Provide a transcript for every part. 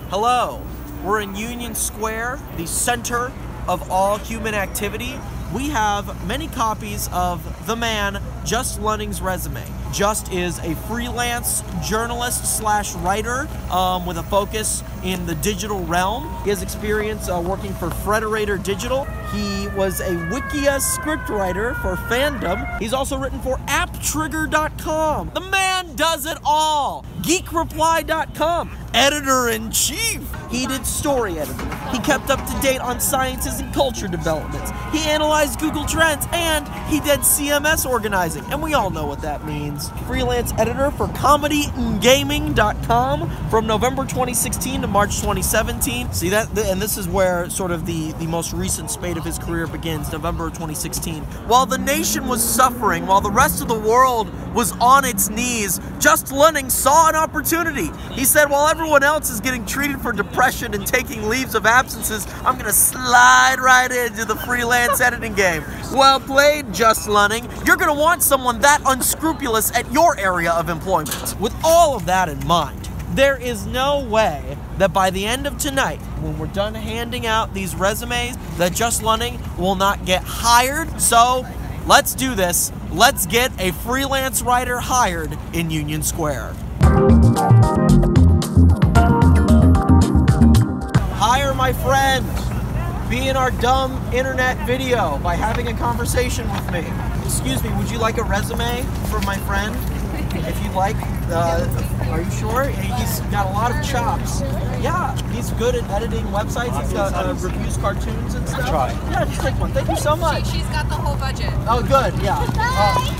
Hello, we're in Union Square, the center of all human activity. We have many copies of the man, Just Lunning's resume. Just is a freelance journalist slash writer with a focus in the digital realm. He has experience working for Frederator Digital. He was a Wikia scriptwriter for Fandom. He's also written for AppTrigger.com. The man does it all. GeekReply.com. Editor-in-chief. He did story editing. He kept up to date on sciences and culture developments. He analyzed Google Trends, and he did CMS organizing. And we all know what that means. Freelance editor for ComedyandGaming.com from November 2016 to March 2017. See that? And this is where sort of the most recent spate of his career begins, November 2016. While the nation was suffering, while the rest of the world was on its knees, Just Lunning saw an opportunity. He said, while everyone else is getting treated for depression and taking leaves of absences, I'm going to slide right into the freelance editing game. Well played, Just Lunning. You're going to want someone that unscrupulous at your area of employment. With all of that in mind, there is no way that by the end of tonight, when we're done handing out these resumes, that Just Lunning will not get hired. So let's do this. Let's get a freelance writer hired in Union Square. Hire my friend. Be in our dumb internet video by having a conversation with me. Excuse me, would you like a resume from my friend? If you'd like, are you sure? He's got a lot of chops. Yeah, he's good at editing websites. He's got reviews, cartoons, and stuff. Try. Yeah, just take one. Thank you so much. She's got the whole budget. Oh, good. Yeah.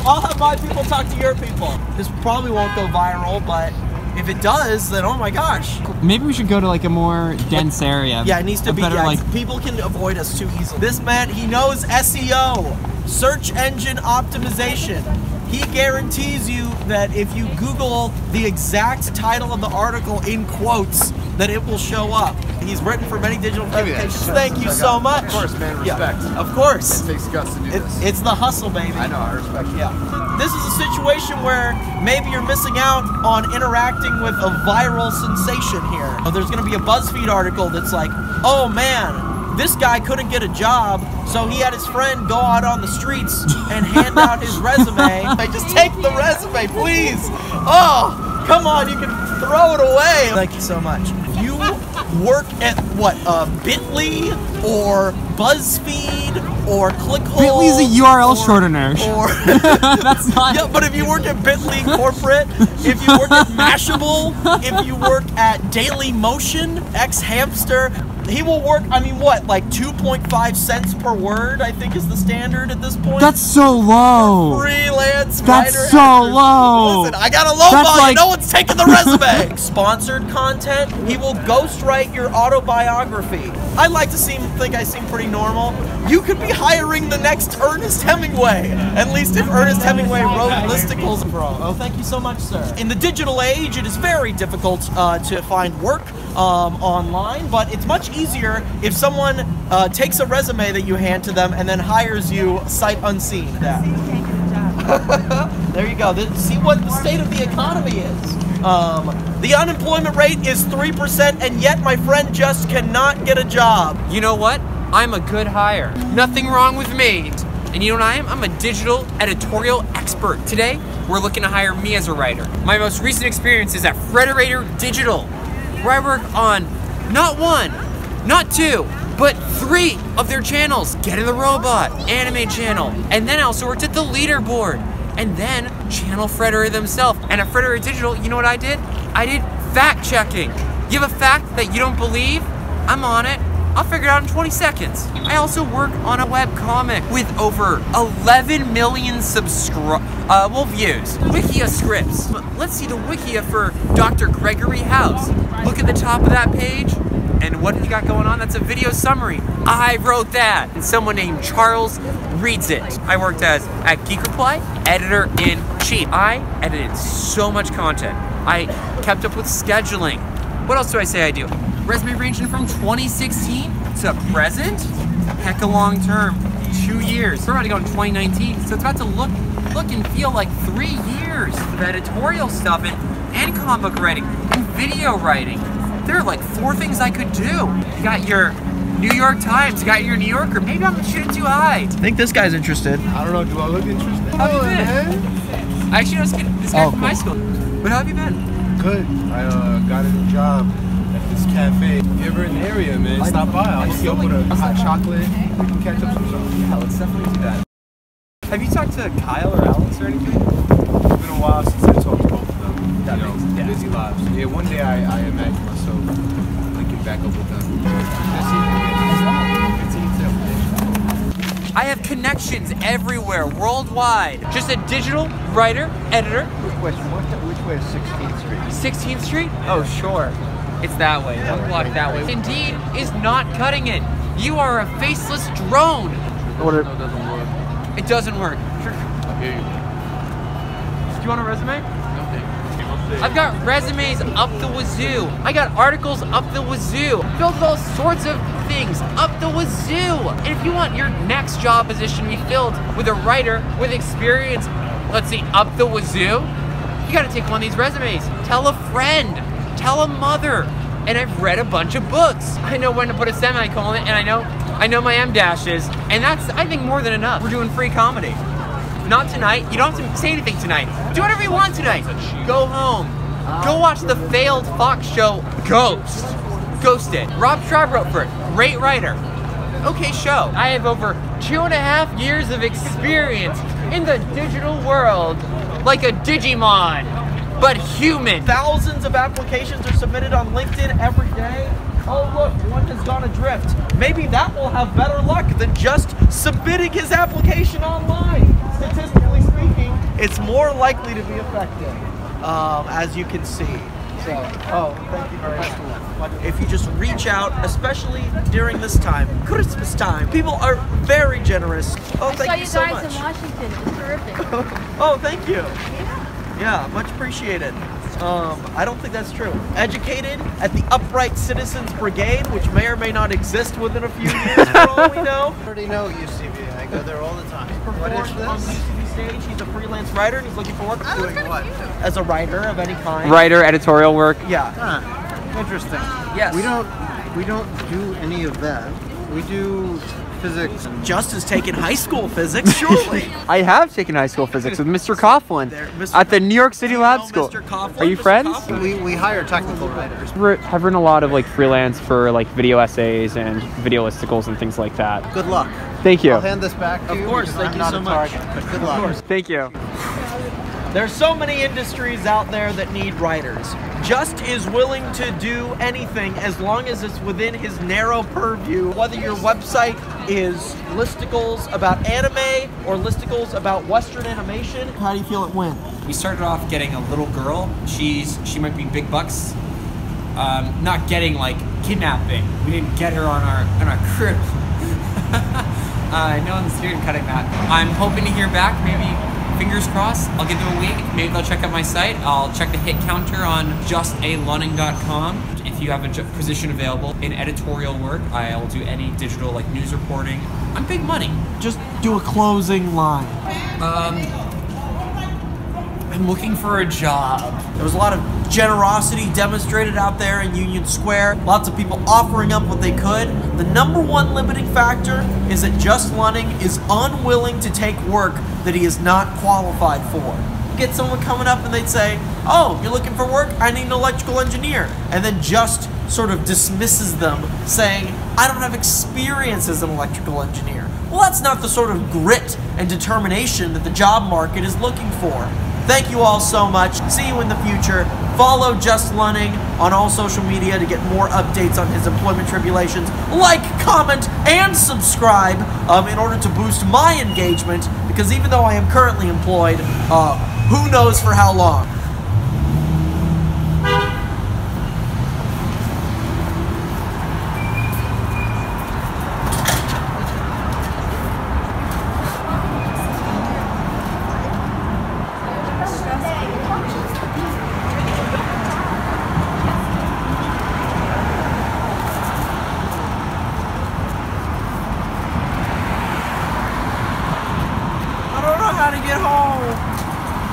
I'll have my people talk to your people. This probably won't go viral, but if it does, then oh my gosh. Maybe we should go to like a more dense area. Yeah, it needs to be better, like people can avoid us too easily. This man, he knows SEO, search engine optimization. He guarantees you that if you Google the exact title of the article in quotes, that it will show up. He's written for many digital publications. Thank you so much. Of course, man, respect. Yeah, of course. It takes guts to do this. It's the hustle, baby. I know, I respect you. Yeah. This is a situation where maybe you're missing out on interacting with a viral sensation here. There's going to be a BuzzFeed article that's like, oh man, this guy couldn't get a job, so he had his friend go out on the streets and hand out his resume. Just take the resume, please. Oh, come on, you can throw it away. Thank you so much. You work at what, Bitly or BuzzFeed or Clickhole? Bitly's a URL shortener. Or that's not. Yeah, but if you work at Bitly Corporate, if you work at Mashable, if you work at Daily Motion, X-Hamster, he will work, I mean, what, like 2.5 cents per word, I think is the standard at this point? That's so low. Freelance That's writer. so low. Listen, I got a low That's volume. like... No one's taking the resume. Sponsored content, he will ghostwrite your autobiography. I like to think I seem pretty normal. You could be hiring the next Ernest Hemingway. At least if Ernest Hemingway wrote listicles. Oh, thank you so much, sir. In the digital age, it is very difficult to find work online, but it's much easier if someone takes a resume that you hand to them and then hires you sight unseen. Yeah. There you go. See what the state of the economy is. The unemployment rate is 3%, and yet my friend just cannot get a job. You know what? I'm a good hire. Nothing wrong with me. And you know what I am? I'm a digital editorial expert. Today, we're looking to hire me as a writer. My most recent experience is at Frederator Digital, where I work on not one, not two, but 3 of their channels. Get in the Robot, Anime Channel, and then I also worked at the Leaderboard, and then Channel Frederator themselves. And at Frederator Digital, you know what I did? I did fact checking. You have a fact that you don't believe? I'm on it. I'll figure it out in 20 seconds. I also work on a webcomic with over 11 million views. Wikia scripts. Let's see the Wikia for Dr. Gregory House. Look at the top of that page, and what he got going on? That's a video summary. I wrote that, and someone named Charles reads it. I worked at Geek Reply, editor-in-chief. I edited so much content. I kept up with scheduling. What else do I say I do? Resume ranging from 2016 to present? Heck, a long term. 2 years. We're about to go in 2019, so it's about to look and feel like 3 years of editorial stuff and comic book writing and video writing. There are like 4 things I could do. You got your New York Times, you got your New Yorker. Maybe I'm shooting too high. I think this guy's interested. I don't know, do I look interested? How have you been? I actually know this guy from high school. But how have you been? Good. I got a new job at this cafe. If you're ever in the area, man, stop by. I'll hook you up with a hot chocolate. We can catch up sometime. Yeah, let's definitely do that. Have you talked to Kyle or Alex or anything? It's been a while since I talked to both of them. That You know, makes sense, yeah. busy lives. Yeah, one day I imagine myself linking back up with them. I have connections everywhere, worldwide. Just a digital writer, editor. Quick question, which way is 16th Street? 16th Street? Oh, sure. It's that way. One block that way. Indeed is not cutting it. You are a faceless drone. No, it doesn't work. It doesn't work. I hear you. Do you want a resume? Okay. I've got resumes up the wazoo. I got articles up the wazoo. Filled with all sorts of things up the wazoo. And if you want your next job position to be filled with a writer with experience, let's see, up the wazoo, you gotta take one of these resumes. Tell a friend, tell a mother. And I've read a bunch of books. I know when to put a semicolon, and I know my M dashes, and that's, I think, more than enough. We're doing free comedy. Not tonight. You don't have to say anything tonight. Do whatever you want tonight. Go home. Go watch the failed Fox show Ghost. Ghosted. Rob Schraub wrote for it. Great writer. Okay show. I have over 2.5 years of experience in the digital world, like a Digimon, but human. Thousands of applications are submitted on LinkedIn every day. Oh look, one has gone adrift. Maybe that will have better luck than just submitting his application online. Statistically speaking, it's more likely to be effective, as you can see. So, thank you very much. If you just reach out, especially during this time, Christmas time, people are very generous. Oh, thank you so much. I saw you guys in Washington. It's terrific. Oh, thank you. Yeah, much appreciated. I don't think that's true. Educated at the Upright Citizens Brigade, which may or may not exist within a few years, for all we know. I already know UCB. I go there all the time. What is this? On the UCB stage. He's a freelance writer and he's looking for work. Doing what? As a writer of any kind. Writer, editorial work. Yeah. Huh. Interesting. Yes. We don't do any of that. We do physics. And Justin's taken high school physics, surely. I have taken high school physics with Mr. Coughlin at the New York City Lab School. Mr. Coughlin? Are you Mr. friends? Coughlin? we hire technical writers. I've written a lot of like freelance for like video essays and video listicles and things like that. Good luck. Thank you. I'll hand this back to you. Of course, because thank I'm you not so a much. target, but good luck. Thank you. There's so many industries out there that need writers. Just is willing to do anything as long as it's within his narrow purview. Whether your website is listicles about anime or listicles about Western animation, how do you feel it went? We started off getting a little girl. She might be big bucks. Not getting like kidnapping. We didn't get her on our crib. No one's here cutting that. I'm hoping to hear back. Maybe fingers crossed. I'll give them a week. Maybe they'll check out my site. I'll check the hit counter on justlunning.com. If you have a position available in editorial work, I'll do any digital like news reporting. I'm big money. Just do a closing line. I'm looking for a job. There was a lot of generosity demonstrated out there in Union Square. Lots of people offering up what they could. The number one limiting factor is that Just Lunning is unwilling to take work that he is not qualified for. You get someone coming up and they'd say, oh, you're looking for work? I need an electrical engineer. And then Just sort of dismisses them, saying, I don't have experience as an electrical engineer. Well, that's not the sort of grit and determination that the job market is looking for. Thank you all so much. See you in the future. Follow Just Lunning on all social media to get more updates on his employment tribulations. Like, comment, and subscribe in order to boost my engagement, because even though I am currently employed, who knows for how long.